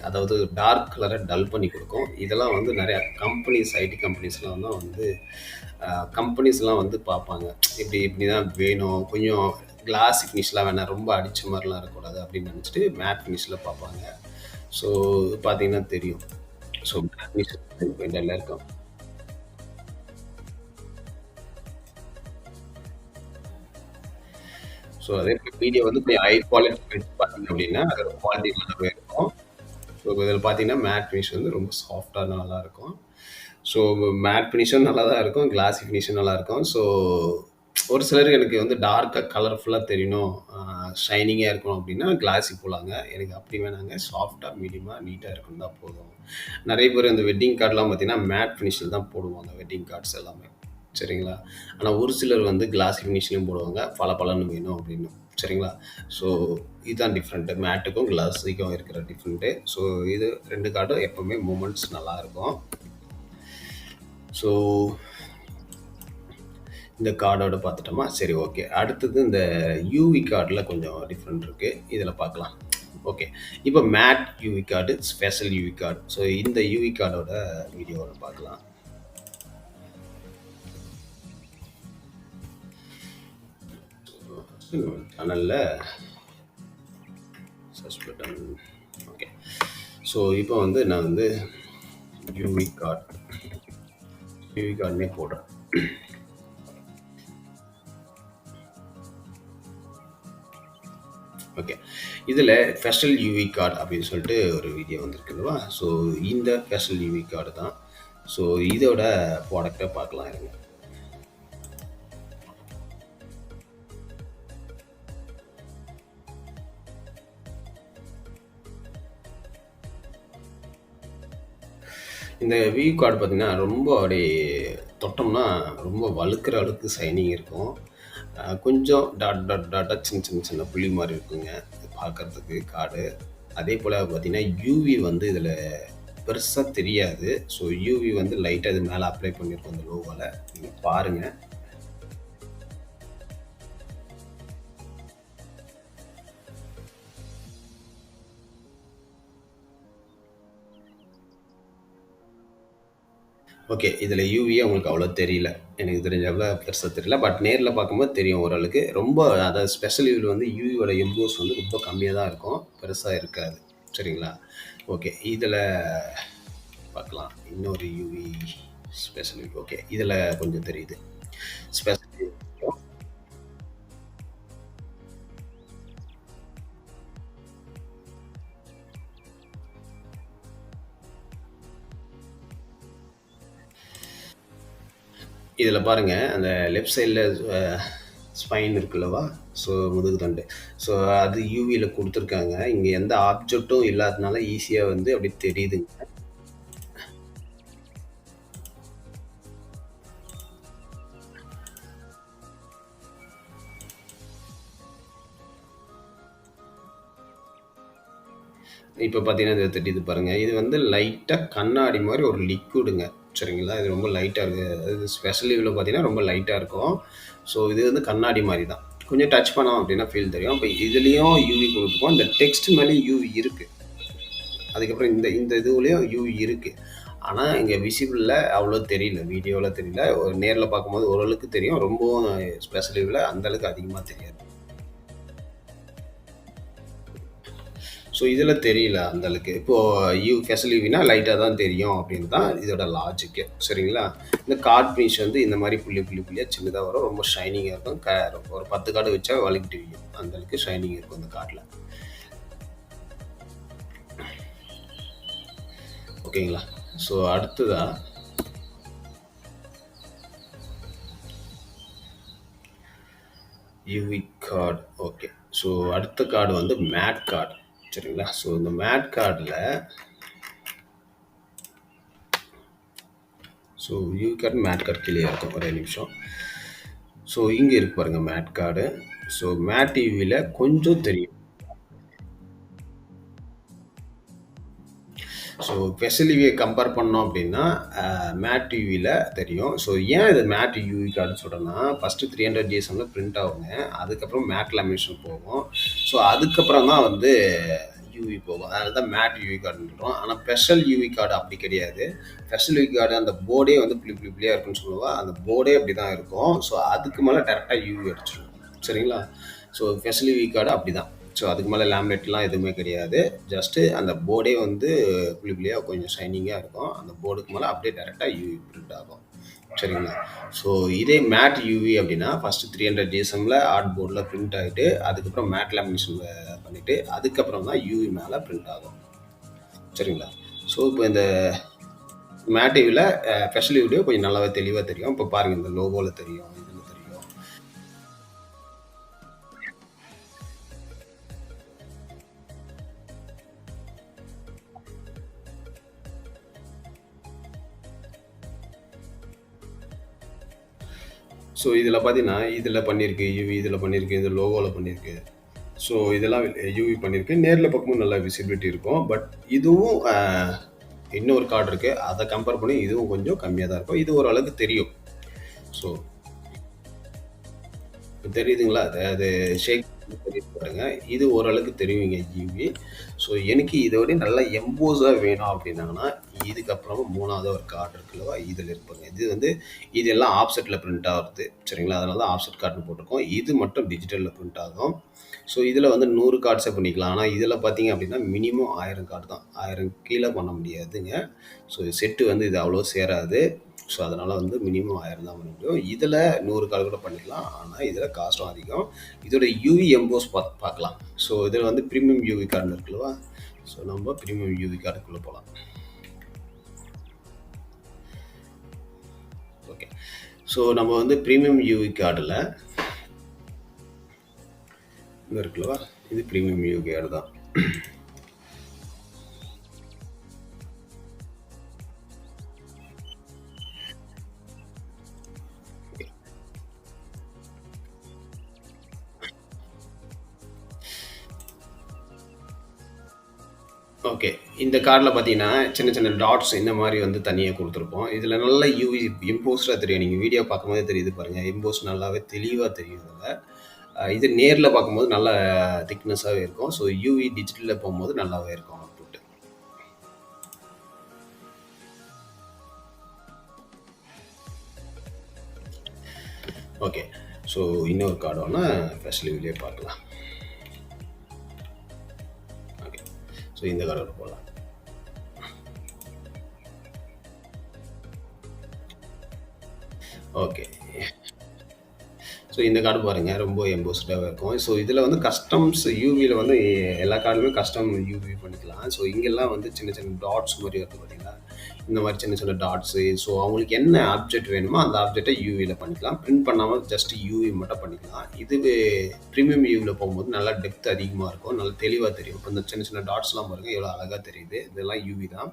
அதாவது டார்க் கலர டல் பண்ணி குடுக்கும். இதெல்லாம் வந்து நெறையா கம்பெனிஸ், ஐடி கம்பெனிஸ்லாம் தான் வந்து அ கம்பெனிஸ்லாம் வந்து பார்ப்பாங்க. இப்படி தான் வேணும். கொஞ்சம் கிளாஸி ஃபினிஷ்லாம் வேணாம். ரொம்ப அடிச்ச மாரிலாம் இருக்கக்கூடாது அப்படின்னு நெனச்சுட்டு மேட் ஃபினிஷ்ல பார்ப்பாங்க. ஸோ பார்த்தீங்கன்னா தெரியும். ஸோ மேட் ஃபினிஷ் டல்லா இருக்கும். ஸோ அதே மாரி வீடியோ வந்து கொஞ்சம் ஹை குவாலிட்டி வச்சு பார்த்தீங்க அப்படின்னா, அதோட குவாலிட்டி நல்லாவே இருக்கும். ஸோ இதில பார்த்தீங்கன்னா, மேட் ஃபினிஷ் வந்து ரொம்ப சாஃப்ட்டா நல்லாருக்கும். ஸோ மேட் ஃபினிஷும் நல்லா தான் இருக்கும். கிளாஸி ஃபினிஷும் நல்லாருக்கும். ஸோ ஒரு சிலருக்கு எனக்கு வந்து டார்க்கா கலர்ஃபுல்லா தெரியணும், ஷைனிங்கா இருக்கணும் அப்படின்னா, கிளாஸி போலாங்க. எனக்கு அப்படி வேணாங்க. சாஃப்ட்டா, மீடியமா, நீட்டா இருக்கணும்னா போதும். நெறைய பேர் இந்த வெட்டிங் கார்ட்லாம் பார்த்தீங்கன்னா, மேட் ஃபினிஷ்ல தான் போடுவாங்க. வெட்டிங் கார்ட்ஸ் எல்லாமே. சரிங்களா? ஆனா ஒரு சிலர் வந்து கிளாஸி ஃபினிஷ்லயும் போடுவாங்க. பளபளன்னு வேணும் அப்படின்னு. சரிங்களா? ஸோ இதுதான் டிஃப்ரெண்ட்டு. மேட்டுக்கும், கிளாஸிக்கும் இருக்கிற டிஃப்ரெண்ட்டு. ஸோ இது 2 கார்டும் எப்பவுமே மூவ்மெண்ட்ஸ் நல்லாருக்கும். ஸோ இந்த கார்டோட பார்த்துட்டோமா? சரி ஓகே. அடுத்தது இந்த யூவி கார்ட்ல கொஞ்சம் டிஃப்ரெண்ட் இருக்கு. இதில பார்க்கலாம். ஓகே. இப்போ matte UV card, special UV card. So இந்த யூவி கார்டோட வீடியோவ பார்க்கலாம். டனல்ல சர்ச் பட்டன். ஓகே. ஸோ இப்போ வந்து நான் வந்து யூவி கார்டுன்னே போடுறேன். ஓகே. இதில ஸ்பெஷல் யூவி கார்டு அப்படின்னு சொல்லிட்டு ஒரு வீடியோ வந்திருக்கு அல்லவா? ஸோ இந்த ஸ்பெஷல் யூவி கார்டு தான். ஸோ இதோட ப்ராடக்ட்ட பார்க்கலாம் இருங்க. இந்த வியூ கார்டு பார்த்தீங்கன்னா, ரொம்ப அப்படியே தொட்டோம்னா ரொம்ப வழுக்குற அளவுக்கு ஷைனிங் இருக்கும். கொஞ்சம் டாட்டா சின்ன புள்ளி மாரி இருக்குங்க. பார்க்கறதுக்கு கார்டு. அதேபோல பார்த்தீங்கன்னா, யூவி வந்து இதில பெருசா தெரியாது. ஸோ யூவி வந்து லைட்டா இது மேல அப்ளை பண்ணியிருக்கோம் இந்த லோகோல. நீங்க பாருங்க. ஓகே. இதில யூவியே உங்களுக்கு அவ்வளோ தெரியல. எனக்கு தெரிஞ்சளவுல பெருசா தெரியல. பட் நேர்ல பார்க்கும்போது தெரியும் ஓரளவுக்கு. ரொம்ப அதாவது ஸ்பெஷல் யூவில வந்து யூவியோட எம்போஸ் வந்து ரொம்ப கம்மியா தான் இருக்கும். பெருசா இருக்காது. சரிங்களா? ஓகே. இதில பார்க்கலாம். இன்னொரு யூவி ஸ்பெஷல் யூவி. ஓகே. இதில கொஞ்சம் தெரியுது. Special UV. இதில பாருங்க, அந்த லெஃப்ட் சைட்ல அ ஸ்பைன் இருக்குல்லவா? ஸோ முதுகு தண்டு. ஸோ அது யூவில குடுத்துருக்காங்க. இங்க எந்த ஆப்ஜெக்ட்டும் இல்லாதனால ஈஸியா வந்து அப்படி தெரியுதுங்க. இப்ப பார்த்தீங்கன்னா, இது தெரியுது பாருங்க. இது வந்து லைட்டா கண்ணாடி மாரி ஒரு லிக்விடுங்க. சரிங்களா? இது ரொம்ப லைட்டா இருக்கு. அது ஸ்பெஷல் யூவில பார்த்தீங்கன்னா, ரொம்ப லைட்டா இருக்கும். ஸோ இது வந்து கண்ணாடி மாரி தான். கொஞ்சம் டச் பண்ணோம் அப்படின்னா ஃபீல் தெரியும். இப்ப இதுலயும் யூவி குடுத்துருக்கோம். இந்த டெக்ஸ்ட் மேலயும் யூவி இருக்கு. அதுக்கப்புறம் இந்த இந்த இதுவுலயும் யூவி இருக்கு. ஆனா, இங்க விசிபிள்ல அவ்வளோ தெரியல. வீடியோல தெரியல. ஒரு நேர்ல பார்க்கும்போது ஓரளவுக்கு தெரியும். ரொம்பவும் ஸ்பெஷல் யூவில அந்த அளவுக்கு அதிகமா தெரியாது. ஸோ இதில தெரியல அந்த அளவுக்கு. இப்போ ஸ்பெஷல் யூவினா லைட்டா தான் தெரியும் அப்படின்னு தான் இதோட லாஜிக்கு. சரிங்களா? இந்த கார்ட் ஃபினிஷ் வந்து இந்த மாரி புள்ளியா சின்னதா வரும். ரொம்ப ஷைனிங்கா இருக்கும். ஒரு 10 கார்டு வச்சா வழுக்கிட்டு விழும். அந்த அளவுக்கு ஷைனிங் இருக்கும் இந்த கார்ட்ல. ஓகேங்களா? ஸோ அடுத்ததா யூவி கார்டு. ஓகே. ஸோ அடுத்த கார்டு வந்து மேட் கார்டு. சரிங்களா? ஸோ இந்த மேட் கார்டுல so UV card, matte card கீழயே இருக்கும். ஒரே நிமிஷம். ஸோ இங்க இருக்கு பாருங்க மேட் கார்டு. ஸோ மேட் யூவில கொஞ்சம் தெரியும். ஸோ ஸ்பெஷல் யூவியை கம்பேர் பண்ணோம் அப்படின்னா மேட் யூவியில் தெரியும். ஸோ ஏன் இது மேட் யூவி கார்டுன்னு சொல்கிறேன்னா, ஃபஸ்ட்டு 300 ஜிஎஸ்எம்மில் பிரிண்ட் ஆகுங்க. அதுக்கப்புறம் மேட் லேமினேஷன் போகும். ஸோ அதுக்கப்புறம் தான் வந்து யூவி போகும். அதனால தான் மேட் யூவி கார்டுன்னு சொல்கிறோம். ஆனால் ஸ்பெஷல் யூவி கார்டு அப்படி கிடையாது. ஸ்பெஷல் யூவி கார்டு அந்த போர்டே வந்து புள்ளி புள்ளி புள்ளியாக இருக்குன்னு சொல்லுவோம். அந்த போர்டே அப்படி தான் இருக்கும். ஸோ அதுக்கு மேலே டேரெக்டாக யூவி அடிச்சிடும். சரிங்களா? ஸோ ஸ்பெஷல் யூவி கார்டு அப்படி தான். ஸோ அதுக்கு மேலே லேமினேட்லாம் எதுவுமே கிடையாது. ஜஸ்ட்டு அந்த போர்டே வந்து புள்ளி புள்ளியாக கொஞ்சம் ஷைனிங்காக இருக்கும். அந்த போர்டுக்கு மேலே அப்படியே டேரெக்டாக யூவி பிரிண்ட் ஆகும். சரிங்களா? ஸோ இதே மேட் யூவி அப்படின்னா ஃபஸ்ட்டு 300 ஜிஎஸ்எம்மில் ஆர்ட் போர்டில் பிரிண்ட் ஆகிட்டு அதுக்கப்புறம் மேட் லேமினேஷன் பண்ணிவிட்டு அதுக்கப்புறம் தான் யூவி மேலே பிரிண்ட் ஆகும். சரிங்களா? ஸோ இப்போ இந்த மேட் யூவியில் ஸ்பெஷல் யூவியோ கொஞ்சம் நல்லாவே தெளிவாக தெரியும். இப்போ பாருங்கள், இந்த லோகோவில் தெரியும், இதில் தெரியும். ஸோ இதில் பார்த்தீங்கன்னா இதில் பண்ணியிருக்கு யூவி, இதில் பண்ணியிருக்கு, இது லோகோவில் பண்ணியிருக்கு. ஸோ இதெல்லாம் யூவி பண்ணியிருக்கு. நேரில் பார்க்கும்போது நல்லா விசிபிலிட்டி இருக்கும். பட் இதுவும் இன்னொரு கார்டு இருக்குது, அதை கம்பேர் பண்ணி இதுவும் கொஞ்சம் கம்மியாக தான் இருக்கும். இது ஓரளவுக்கு தெரியும். ஸோ தெரியுதுங்களா? அது ஷேக் தெரியுது பாருங்க. இது ஓரளவுக்கு தெரியுங்க யூவி. ஸோ எனக்கு இதோட நல்லா எம்போஸாக வேணும் அப்படின்னாங்கன்னா இதுக்கப்புறம் 3வது ஒரு கார்டு இருக்குல்லவா, இதில் இருப்பாங்க. இது வந்து இதெல்லாம் ஆப்செட்டில் பிரிண்ட் ஆகுது. சரிங்களா? அதனால தான் ஆப்செட் கார்டுன்னு போட்டிருக்கோம். இது மட்டும் டிஜிட்டலில் பிரிண்ட் ஆகும். ஸோ இதில் வந்து 100 கார்ட்ஸை பண்ணிக்கலாம். ஆனால் இதில் பார்த்தீங்க அப்படின்னா மினிமம் 1000 கார்டு தான். 1000 கீழே பண்ண முடியாதுங்க. ஸோ செட்டு வந்து இது அவ்வளோ சேராது. ஸோ அதனால் வந்து மினிமம் 1000 தான் பண்ண முடியும். இதில் 100 கார்டு கூட பண்ணிக்கலாம். ஆனால் இதில் காஸ்ட்டும் அதிகம். இதோட யூவி எம்போஸ் பார்க்கலாம். ஸோ இதில் வந்து ப்ரீமியம் யூவி கார்டு இருக்குல்லவா. ஸோ நம்ம ப்ரீமியம் யூவி கார்டுக்குள்ளே போகலாம். ஓகே. ஸோ நம்ம வந்து ப்ரீமியம் யூவி கார்டில் இது இருக்குல்லவா, இது ப்ரீமியம் யூவி கார்டு தான். ஓகே. இந்த கார்டில் பார்த்தீங்கன்னா சின்ன சின்ன டாட்ஸ் இந்த மாதிரி வந்து தனியாக கொடுத்துருப்போம். இதில் நல்லா யூவி எம்போஸ்டாக தெரியும். நீங்கள் வீடியோ பார்க்கும்போதே தெரியுது பாருங்கள். எம்போஸ் நல்லாவே தெளிவாக தெரியும் இதில். இது நேரில் பார்க்கும்போது நல்லா திக்னஸாகவே இருக்கும். ஸோ யூவி டிஜிட்டலில் போகும்போது நல்லாவே இருக்கும் அவுட்புட். ஓகே. ஸோ இன்னொரு கார்டு ஒன்று ஸ்பெஷல் யூவிலே பார்க்கலாம். ஓகே. ஸோ இந்த கார்டோட போகலாம். ஓகே. ஸோ இந்த கார்டு பாருங்கள், ரொம்ப எம்போஸ்டாகவே இருக்கும். ஸோ இதில் வந்து கஸ்டம்ஸ் யூவியில் வந்து எல்லா கார்டுமே கஸ்டம் யூவி பண்ணிக்கலாம். ஸோ இங்கெல்லாம் வந்து சின்ன சின்ன டாட்ஸ் மாதிரி இருக்குது பார்த்தீங்களா, இந்த மாதிரி சின்ன சின்ன டாட்ஸு. ஸோ அவங்களுக்கு என்ன ஆப்ஜெக்ட் வேணுமோ அந்த ஆப்ஜெக்டை யூவியில் பண்ணிக்கலாம். பிரிண்ட் பண்ணாமல் ஜஸ்ட் யூவி மட்டும் பண்ணிக்கலாம். இது ப்ரீமியம் யூவியில் போகும்போது நல்லா டெப்த் அதிகமாக இருக்கும், நல்லா தெளிவாக தெரியும். இப்போ இந்த சின்ன சின்ன டாட்ஸ்லாம் பாருங்கள் எவ்வளோ அழகாக தெரியுது. இதெல்லாம் யூவி தான்.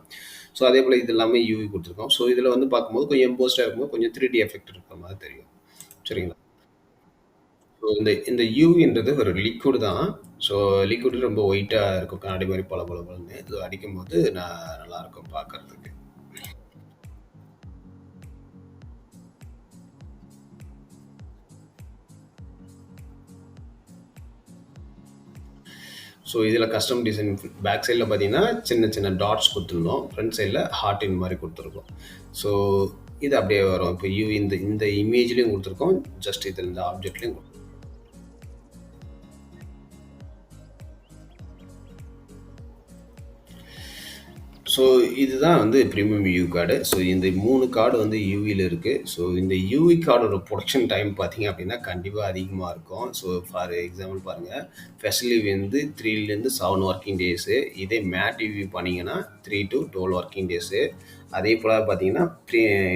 ஸோ அதே போல் இது எல்லாமே யூவி கொடுத்துருக்கோம். ஸோ இதில் வந்து பார்க்கும்போது கொஞ்சம் எம்போஸ்டாக இருக்கும்போது கொஞ்சம் 3D எஃபெக்ட் இருக்கிற மாதிரி தெரியும். சரிங்களா? ஸோ இந்த இந்த யூவின்றது ஒரு லிக்விட் தான். ஸோ லிக்விட் ரொம்ப ஒயிட்டாக இருக்கும், கண்ணாடி மாதிரி பல பல பலன்னு. இது அடிக்கும்போது நல்லாயிருக்கும் பார்க்கறதுக்கு. ஸோ இதில் கஸ்டம் டிசைன் பேக் சைடில் பார்த்தீங்கன்னா சின்ன சின்ன டாட்ஸ் கொடுத்துருந்தோம். ஃப்ரண்ட் சைடில் ஹார்ட்டின் மாதிரி கொடுத்துருக்கோம். ஸோ இது அப்படியே வரும். இப்போ யூவி இந்த இந்த இமேஜ்லேயும் கொடுத்துருக்கோம், ஜஸ்ட் இதில் இந்த ஆப்ஜெக்ட்லேயும் கொடுத்துருக்கோம். ஸோ இதுதான் வந்து ப்ரீமியம் யூவி கார்டு. ஸோ இந்த 3 கார்டு வந்து யூவியில் இருக்குது. ஸோ இந்த யூவி கார்டோட ப்ரொடக்ஷன் டைம் பார்த்தீங்க அப்படின்னா கண்டிப்பாக அதிகமாக இருக்கும். ஸோ ஃபார் எக்ஸாம்பிள் பாருங்கள், ஸ்பெஷல் யூவி வந்து 3லேருந்து 7 ஒர்க்கிங் டேஸு. இதே மேட் யூவி பண்ணிங்கன்னா 3 to 12 ஒர்க்கிங் டேஸு. அதே போல் பார்த்தீங்கன்னா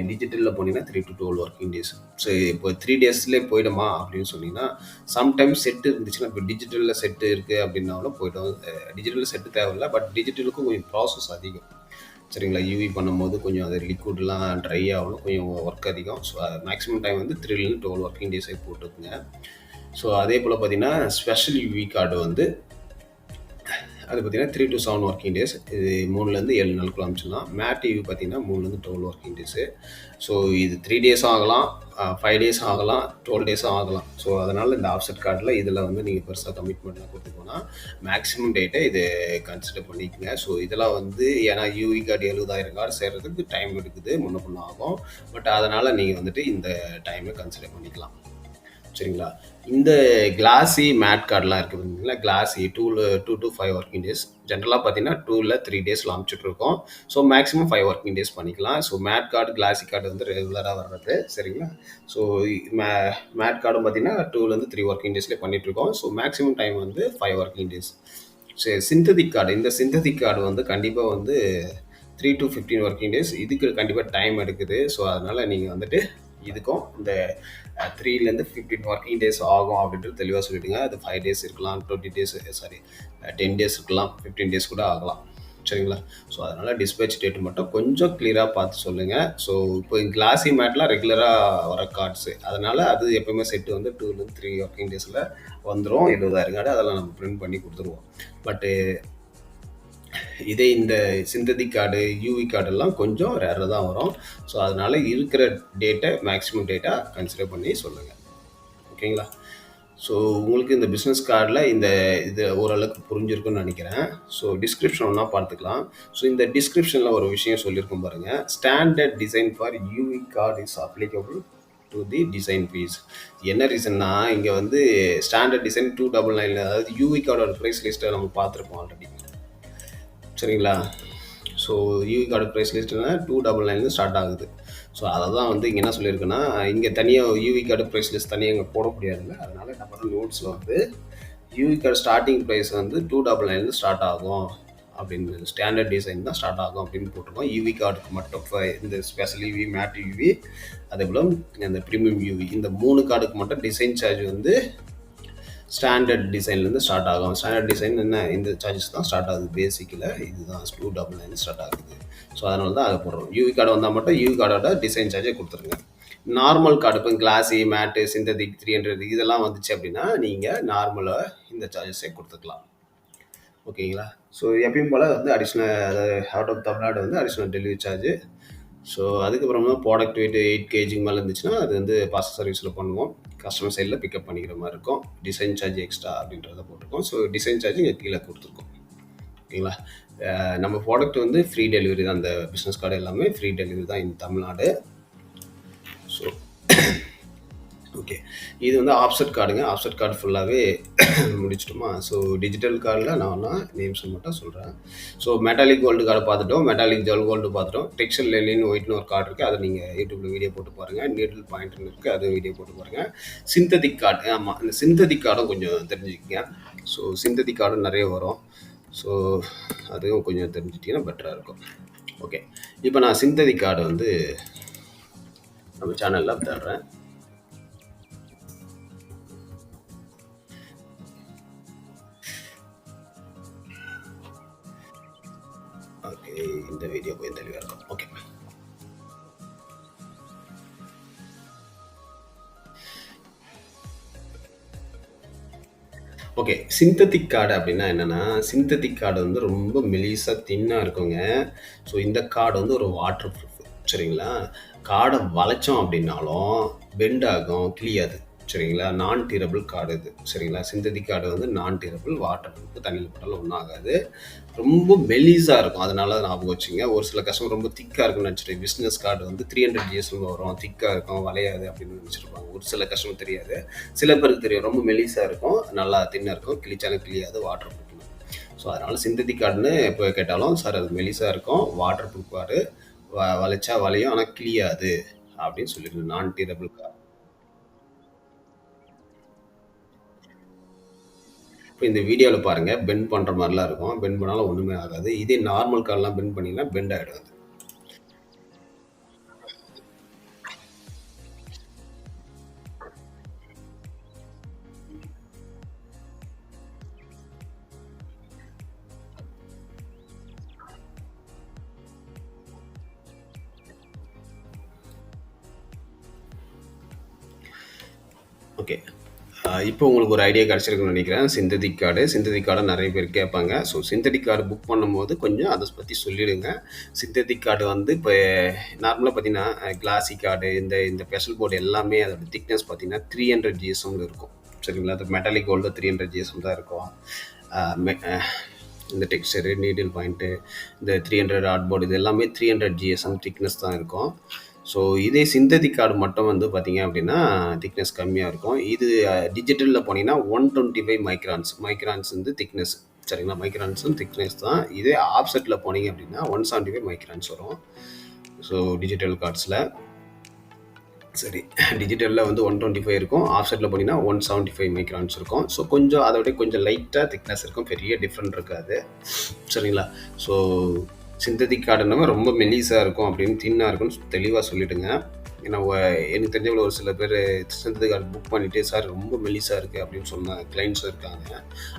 டிஜிட்டலில் போனீங்கன்னா 3 to 12 ஒர்க்கிங் டேஸ். ஸோ இப்போ 3 டேஸ்லேயே போயிடுமா அப்படின்னு சொன்னீங்கன்னா, சம்டைம்ஸ் செட்டு இருந்துச்சுன்னா, இப்போ டிஜிட்டலில் செட்டு இருக்குது அப்படின்னாலும் போய்டும். டிஜிட்டலில் செட்டு தேவையில்லை, பட் டிஜிட்டலுக்கும் கொஞ்சம் ப்ராசஸ் அதிகம். சரிங்களா? யூவி பண்ணும்போது கொஞ்சம் அது லிக்விட்லாம் ட்ரை ஆகணும், கொஞ்சம் ஒர்க் அதிகம். ஸோ மேக்ஸிமம் டைம் வந்து 3லேருந்து 12 ஒர்க்கிங் டேஸே போட்டுருக்குங்க. ஸோ அதே போல் பார்த்தீங்கன்னா ஸ்பெஷல் யூவி கார்டு வந்து அது பார்த்தீங்கன்னா 3 to 7 ஒர்க்கிங் டேஸ். இது 3லேருந்து 7 நாளுக்குள்ள அனுப்பிச்சிடலாம். மேட் டிவி பார்த்தீங்கன்னா 3லேருந்து 12 ஒர்க்கிங் டேஸு. ஸோ இது 3 டேஸும் ஆகலாம், 5 டேஸும் ஆகலாம், 12 டேஸும் ஆகலாம். ஸோ அதனால் இந்த ஆஃப்செட் கார்டில் இதில் வந்து நீங்கள் பெருசாக கமிட்மெண்ட்லாம் கொடுத்து போனால் மேக்ஸிமம் டேட்டை இது கன்சிடர் பண்ணிக்கோங்க. ஸோ இதெல்லாம் வந்து ஏன்னா யூவி கார்டு 70,000 கார்டு சேர்கிறதுக்கு டைம் எடுக்குது, முன்ன பின்ன ஆகும். பட் அதனால் நீங்கள் வந்துட்டு இந்த டைமை கன்சிடர் பண்ணிக்கலாம். சரிங்களா? இந்த கிளாஸி மேட் கார்டெலாம் இருக்குது பார்த்தீங்களா, கிளாஸி 2 to 5 ஒர்க்கிங் டேஸ். ஜென்ரலாக பார்த்தீங்கன்னா 2 3 டேஸில் அனுப்பிச்சிட்ருக்கோம். ஸோ மேக்ஸிமம் 5 ஒர்க்கிங் டேஸ் பண்ணிக்கலாம். So matte card, glassy card வந்து ரெகுலராக வர்றது. சரிங்களா? ஸோ மே மேட் கார்டும் பார்த்தீங்கன்னா 2லேருந்து 3 ஒர்க்கிங் டேஸ்லேயே பண்ணிகிட்ருக்கோம். ஸோ மேக்ஸிமம் டைம் வந்து 5 ஒர்க்கிங் டேஸ். சரி, சிந்தட்டிக் கார்டு, இந்த சிந்தட்டிக் கார்டு வந்து கண்டிப்பாக வந்து 3 to 15 ஒர்க்கிங் டேஸ். இதுக்கு கண்டிப்பாக டைம் எடுக்குது. ஸோ அதனால் நீங்கள் வந்துட்டு இதுக்கும் இந்த 3லேருந்து 15 ஒர்க்கிங் டேஸ் ஆகும் அப்படின்றது தெளிவாக சொல்லிவிடுங்க. அது 5 டேஸ் இருக்கலாம், 20 டேஸ், சாரி 10 டேஸ் இருக்கலாம், 15 டேஸ் கூட ஆகலாம். சரிங்களா? ஸோ அதனால் டிஸ்பேச் டேட் மட்டும் கொஞ்சம் கிளியராக பார்த்து சொல்லுங்கள். ஸோ இப்போ கிளாஸி மேட்லாம் ரெகுலராக வர கார்ட்ஸு, அதனால் அது எப்போயுமே செட்டு வந்து 2லேருந்து 3 ஒர்க்கிங் டேஸில் வந்துடும். 70,000 கார்டு அதெல்லாம் நம்ம பிரிண்ட் பண்ணி கொடுத்துருவோம். பட்டு இதே இந்த சிந்தட்டிக் கார்டு, யூவி கார்டெல்லாம் கொஞ்சம் ரேராக தான் வரும். ஸோ அதனால் இருக்கிற டேட்டை மேக்ஸிமம் டேட்டாக கன்சிடர் பண்ணி சொல்லுங்கள். ஓகேங்களா? ஸோ உங்களுக்கு இந்த பிஸ்னஸ் கார்டில் இது ஓரளவுக்கு புரிஞ்சிருக்குன்னு நினைக்கிறேன். ஸோ டிஸ்கிரிப்ஷன் ஒன்றா பார்த்துக்கலாம். ஸோ இந்த டிஸ்கிரிப்ஷனில் ஒரு விஷயம் சொல்லியிருக்கோம் பாருங்கள். Standard design for UV card is applicable to the design fees. என்ன ரீசன்னா இங்கே வந்து ஸ்டாண்டர்ட் டிசைன் 299, அதாவது யூவி கார்டோட ப்ரைஸ் லிஸ்ட்டை நம்ம பார்த்துருப்போம் ஆல்ரெடி. சரிங்களா? ஸோ யூவி கார்டு ப்ரைஸ் லிஸ்ட்டுனா 299 ஸ்டார்ட் ஆகுது. ஸோ அதை தான் வந்து இங்கே என்ன சொல்லியிருக்குன்னா, இங்கே தனியாக யூவி கார்டு ப்ரைஸ் லிஸ்ட் தனியாக இங்கே போட முடியாதுல்ல. அதனால் என்ன பண்ணுறோம், நோட்ஸில் வந்து யூவி கார்டு ஸ்டார்டிங் ப்ரைஸ் வந்து 299 ஸ்டார்ட் ஆகும் அப்படின்னு, ஸ்டாண்டர்ட் டிசைன் தான் ஸ்டார்ட் ஆகும் அப்படின்னு போட்டிருக்கோம். யூவி கார்டுக்கு மட்டும் இந்த ஸ்பெஷல் யூவி, மேட் யூவி, அதே போல் இந்த ப்ரீமியம் யூவி, இந்த 3 கார்டுக்கு மட்டும் டிசைன் சார்ஜ் வந்து ஸ்டாண்டர்ட் டிசைன்லேருந்து ஸ்டார்ட் ஆகும். ஸ்டாண்டர்ட் டிசைன் என்ன, இந்த சார்ஜஸ் தான் ஸ்டார்ட் ஆகுது. பேசிக்கில் இதுதான் 299 ஸ்டார்ட் ஆகுது. ஸோ அதனால தான் அதை போடுறோம். யூவி கார்டு வந்தால் மட்டும் யூவி கார்டோட டிசைன் சார்ஜை கொடுத்துருங்க. நார்மல் கார்டு இப்போ கிளாஸி, மேட்டு, சிந்தட்டிக் 300 இதெல்லாம் வந்துச்சு அப்படின்னா நீங்கள் நார்மலாக இந்த சார்ஜஸை கொடுத்துக்கலாம். ஓகேங்களா? ஸோ எப்பயும் போல் வந்து அடிஷ்னல், அதாவது அவுட் ஆஃப் தமிழ்நாடு வந்து அடிஷ்னல் டெலிவரி சார்ஜு. ஸோ அதுக்கப்புறமா ப்ராடக்ட் வெயிட் 8 kg மேலே இருந்துச்சுன்னா அது வந்து பார்சல் சர்வீஸில் பண்ணுவோம். கஸ்டமர் சைடில் பிக்கப் பண்ணிக்கிற மாதிரி இருக்கும். டிசைன் சார்ஜ் எக்ஸ்ட்ரா அப்படின்றத போட்டிருக்கோம். ஸோ டிசைன் சார்ஜ் இங்கே கீழே கொடுத்துருக்கோம். ஓகேங்களா? நம்ம ப்ராடக்ட் வந்து ஃப்ரீ டெலிவரி தான். அந்த பிஸ்னஸ் கார்டு எல்லாமே ஃப்ரீ டெலிவரி தான் இன் தமிழ்நாடு. ஸோ ஓகே, இது வந்து ஆஃப்செட் கார்டுங்க. ஆஃப்செட் கார்டு ஃபுல்லாகவே முடிச்சிட்டோமா? ஸோ டிஜிட்டல் கார்டில் நான் நேம்ஸ் மட்டும் சொல்கிறேன். ஸோ மெட்டாலிக் கோல்டு கார்டு பார்த்துட்டோம், மெட்டாலிக் ஜெல் கோல்டு பார்த்துட்டோம். டெக்ஸ்டைல் லெனின் ஒயிட்னு ஒரு கார்டு இருக்குது, அதை நீங்கள் யூடியூப்பில் வீடியோ போட்டு பாருங்கள். நீடில் பாயிண்ட்னு இருக்குது, அது வீடியோ போட்டு பாருங்கள். சிந்தட்டிக் கார்டு, ஆமாம், இந்த சிந்தட்டிக் கார்டும் கொஞ்சம் தெரிஞ்சுக்கங்க. ஸோ சிந்தட்டிக் கார்டும் நிறைய வரும். ஸோ அதுவும் கொஞ்சம் தெரிஞ்சிட்டிங்கன்னா பெட்டராக இருக்கும். ஓகே, இப்போ நான் சிந்தட்டிக் கார்டு வந்து நம்ம சேனலில் தர்றேன். ஓகே, இந்த வீடியோ போய் தெளிவாக இருக்கும். Okay, okay. சிந்தட்டிக் கார்டு அப்படின்னா என்னென்னா, சிந்தட்டிக் கார்டு வந்து ரொம்ப மெலிசாக தின்னாக இருக்குங்க. ஸோ இந்த கார்டு வந்து ஒரு வாட்டர் ப்ரூஃப். சரிங்களா? கார்டை வளைச்சோம் அப்படின்னாலும் பெண்ட் ஆகும், கிளியாது. சரிங்களா? நான் டீரபிள் கார்டு இது. சரிங்களா? சிந்தட்டிக் கார்டு வந்து நான் டீரபிள், வாட்டர் ப்ரூஃப், தண்ணியில் போட்டாலும் ஒன்றும் ஆகாது. ரொம்ப மெலிசாக இருக்கும், அதனால ஞாபகம் வச்சுங்க. ஒரு சில கஸ்டமர் ரொம்ப திக்காக இருக்குன்னு நினச்சிட்டு பிஸ்னஸ் கார்டு வந்து 300 GSM வரும், திக்காக இருக்கும், வளையாது அப்படின்னு நினச்சிருப்பாங்க. ஒரு சில கஸ்டமர் தெரியாது, சில பேருக்கு தெரியும். ரொம்ப மெலிசாக இருக்கும், நல்லா தின்னாக இருக்கும், கிழிச்சாலும் கிளியாது, வாட்டர் ப்ரூஃப். ஸோ அதனால் சிந்தட்டிக் கார்டுன்னு எப்போ கேட்டாலும், சார் அது மெலிசாக இருக்கும், வாட்டர் ப்ரூஃப் கார்டு, வளைச்சா வளையும், ஆனால் கிளியாது அப்படின்னு சொல்லிடுங்க. நான் டீரபிள் கார்டு. இப்போ இந்த வீடியோவில் பாருங்கள், பெண்ட் பண்ணுற மாதிரிலாம் இருக்கும். பெண்ட் பண்ணாலும் ஒன்றுமே ஆகாது. இதே நார்மல் கார்டெலாம் பெண்ட் பண்ணிங்கன்னா பெண்ட் ஆகிடும். ஓகே, இப்போ உங்களுக்கு ஒரு ஐடியா கிடைச்சிருக்குன்னு நினைக்கிறேன். சிந்தெடிக் கார்ட நெறைய பேர் கேட்பாங்க. ஸோ சிந்தெடிக் கார்டு புக் பண்ணும்போது கொஞ்சம் அத பத்தி சொல்லிடுங்க. சிந்தெடிக் கார்டு வந்து இப்ப நார்மலா பார்த்தீங்கன்னா, கிளாசி கார்டு இந்த இந்த ஸ்பெஷல் போர்டு எல்லாமே அதோட திக்னஸ் பார்த்தீங்கன்னா 300 ஜிஎஸ்எம்ல இருக்கும். சரிங்களா? அது மெட்டாலிக் கோல்டு 300 ஜிஎஸ்எம் தான் இருக்கும். அ மெ அ இந்த டெக்ஸ்சரு, நீடில் பாயிண்ட்டு, இந்த 300 ஆர்ட்போர்டு இது எல்லாமே 300 ஜிஎஸ்எம் திக்னஸ் தான் இருக்கும். ஸோ இதே சிந்தெடிக் கார்டு மட்டும் வந்து பார்த்தீங்க அப்படின்னா, திக்னஸ் கம்மியா இருக்கும். இது டிஜிட்டல்ல போனீங்கன்னா 125 மைக்ரான்ஸ் வந்து திக்னஸ். சரிங்களா? மைக்ரான்ஸும் திக்னஸ் தான். இதே ஆஃப்செட்ல போனீங்க அப்படின்னா 175 மைக்ரான்ஸ் வரும். ஸோ டிஜிட்டல் கார்ட்ஸ்ல. சரி. டிஜிட்டல்ல வந்து 125 இருக்கும். ஆஃப்செட்ல போனீங்கன்னா 175 மைக்ரான்ஸ் இருக்கும். ஸோ கொஞ்சம் அத விட கொஞ்சம் லைட்டா திக்னஸ் இருக்கும். பெரிய டிஃபரெண்ட் இருக்காது. சரிங்களா? ஸோ சிந்தெடிக் கார்டுனாவே ரொம்ப மெல்லிசா இருக்கும் அப்படின்னு தின்னா இருக்குன்னு தெளிவா சொல்லிடுங்க. ஏன்னா எனக்கு தெரிஞ்சவங்க ஒரு சில பேர் சிந்தெடிக் கார்டு புக் பண்ணிட்டு, "சார் ரொம்ப மெல்லிசா இருக்கு" அப்படின்னு சொன்ன கிளைண்ட்ஸும் இருக்காங்க.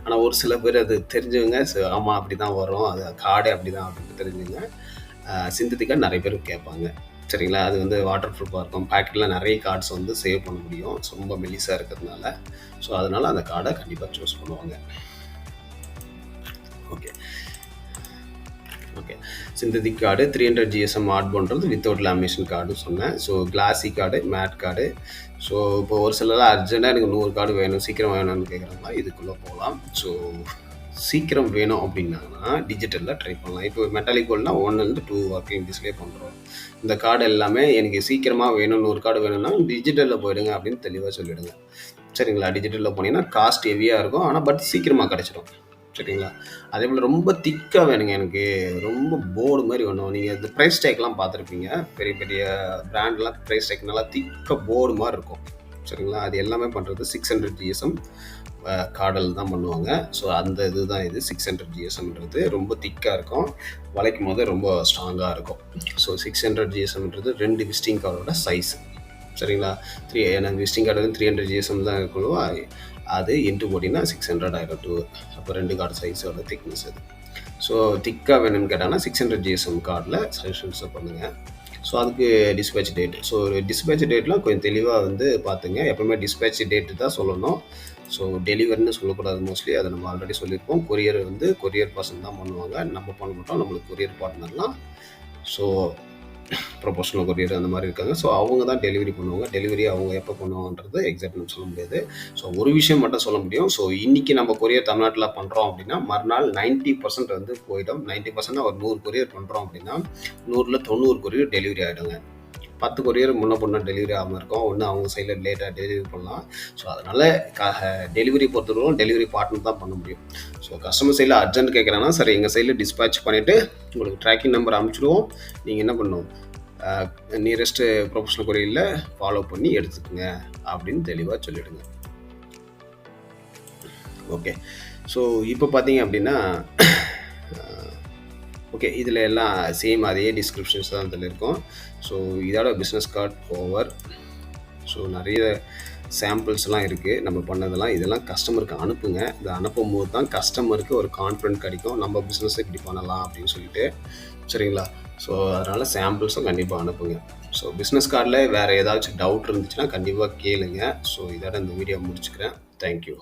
ஆனா ஒரு சில பேர் அது தெரிஞ்சவங்க, "ஆமா அப்படிதான் வரும். அது கார்டே அப்படிதான்" அப்படின்னு தெரிஞ்சவங்க சிந்தெடிக் கார்டு நெறைய பேர் கேட்பாங்க. சரிங்களா? அது வந்து வாட்டர் ப்ரூஃபா இருக்கும். பாக்கெட்ல நெறைய கார்ட்ஸ் வந்து சேவ் பண்ண முடியும். ரொம்ப மெல்லிசா இருக்கிறதுனால. ஸோ அதனால அந்த கார்ட கண்டிப்பா சூஸ் பண்ணுவாங்க. Okay. Okay. Synthetic card 300 GSM ஆர்ட்போர்டுன்றது வித்தவுட் லேமினேஷன் கார்டு சொன்னேன். So classy card, matte card. So இப்போ ஒரு சிலர்லாம் அர்ஜென்ட்டா எனக்கு 100 கார்டு வேணும், சீக்கிரம் வேணும்னு கேட்குறாங்கன்னா இதுக்குள்ள போலாம். ஸோ சீக்கிரம் வேணும் அப்படின்னாங்கன்னா டிஜிட்டல்ல ட்ரை பண்ணலாம். இப்போ மெட்டாலிக் கோல்டுனா 1 2 ஒர்க்கிங் டேஸ்லயே பண்றோம். இந்த கார்டு எல்லாமே எனக்கு சீக்கிரமா வேணும், 100 கார்டு வேணும்னா டிஜிட்டல்ல போயிடுங்க அப்படின்னு தெளிவா சொல்லிடுங்க. சரிங்களா? டிஜிட்டல்ல போனீங்கன்னா காஸ்ட் ஹெவியா இருக்கும். ஆனா பட் சீக்கிரமா கிடைச்சிடும். சரிங்களா? அதே போல ரொம்ப திக்கா வேணுங்க எனக்கு. ரொம்ப போர்டு மாரி வேணும். நீங்க இந்த பிரைஸ் டேக்லாம் பார்த்துருப்பீங்க. பெரிய பெரிய பிராண்ட்லாம் பிரைஸ் டேக் நல்லா திக்கா போர்டு மாரி இருக்கும். சரிங்களா? அது எல்லாமே பண்றது 600 ஜிஎஸ்எம் கார்டில் தான் பண்ணுவாங்க. ஸோ அந்த இதுதான் இது 600 ஜிஎஸ்எம்ன்றது ரொம்ப திக்கா இருக்கும். வளைக்கும் போது ரொம்ப ஸ்ட்ராங்கா இருக்கும். ஸோ 600 ஜிஎஸ்எம்ன்றது 2 விசிட்டிங் கார்டோட சைஸ். சரிங்களா? எனக்கு விசிட்டிங் கார்டு வந்து 300 ஜிஎஸ்எம் தான் இருக்கணும். அது இன்ட்டு போட்டிங்கன்னா 600 ஆயிரும். அப்போ 2 கார்டு சைஸோட திக்னஸ் அது. ஸோ திக்காக வேணும்னு கேட்டாங்கன்னா 600 ஜிஎஸ்எம் கார்டில் சஜஷன்ஸை பண்ணுங்கள். ஸோ அதுக்கு டிஸ்பேச் டேட். ஸோ டிஸ்பேச் டேட்லாம் கொஞ்சம் தெளிவாக வந்து பார்த்துங்க. எப்பவுமே டிஸ்பேச் டேட்டு தான் சொல்லணும். ஸோ டெலிவரின்னு சொல்லக்கூடாது மோஸ்ட்லி. அதை நம்ம ஆல்ரெடி சொல்லியிருப்போம். கொரியர் வந்து கொரியர் பர்சன் தான் பண்ணுவாங்க. நம்ம பண்ண மாட்டோம். நம்மளுக்கு கொரியர் பார்ட்னர்லாம் ஸோ ப்ரொபோஷனல் கொரியர் அந்த மாதிரி இருக்காங்க. ஸோ அவங்க தான் டெலிவரி பண்ணுவாங்க. டெலிவரி அவங்க எப்போ பண்ணுவாங்கன்றது எக்ஸாக்ட் நம்ம சொல்ல முடியாது. ஸோ ஒரு விஷயம் மட்டும் சொல்ல முடியும். ஸோ இன்னைக்கு நம்ம கொரியர் தமிழ்நாட்டில் பண்ணுறோம் அப்படின்னா மறுநாள் 90% வந்து போயிடும். 90% ஒரு 100 கொரியர் பண்ணுறோம் அப்படின்னா 100ல் 90 கொரியர் டெலிவரி ஆகிடுங்க. 10 கொரியர் முன்ன பின்ன டெலிவரி ஆகாமல் இருக்கும். ஒன்று அவங்க சைடில் லேட்டாக டெலிவரி பண்ணலாம். ஸோ அதனால் டெலிவரி பொறுத்தவரைக்கும் டெலிவரி பார்ட்னர் தான் பண்ண முடியும். ஸோ கஸ்டமர் சைடில் அர்ஜென்ட் கேட்குறாங்கன்னா சரி எங்கள் சைடில் டிஸ்பேச் பண்ணிவிட்டு உங்களுக்கு ட்ராக்கிங் நம்பர் அனுப்பிச்சிடுவோம். நீங்கள் என்ன பண்ணணும், நியரஸ்ட்டு ப்ரொஃபஷனல் கொரியரில் ஃபாலோ பண்ணி எடுத்துக்கோங்க அப்படின்னு தெளிவாக சொல்லிவிடுங்க. ஓகே. ஸோ இப்போ பார்த்தீங்க அப்படின்னா ஓகே இதில் எல்லாம் சேம் அதே டிஸ்கிரிப்ஷன்ஸ் தான் இதில் இருக்கும். ஸோ இதோட பிஸ்னஸ் கார்டு ஓவர். ஸோ நிறைய சாம்பிள்ஸ்லாம் இருக்குது நம்ம பண்ணதெல்லாம். இதெல்லாம் கஸ்டமருக்கு அனுப்புங்க. இதை அனுப்பும்போது தான் கஸ்டமருக்கு ஒரு கான்ஃபிடென்ட் கிடைக்கும், நம்ம பிஸ்னஸை இப்படி பண்ணலாம் அப்படின்னு சொல்லிட்டு. சரிங்களா? ஸோ அதனால் சாம்பிள்ஸும் கண்டிப்பாக அனுப்புங்க. ஸோ பிஸ்னஸ் கார்டில் வேறு ஏதாச்சும் டவுட் இருந்துச்சுன்னா கண்டிப்பாக கேளுங்க. ஸோ இதோட இந்த வீடியோ முடிச்சுக்கிறேன். தேங்க்யூ.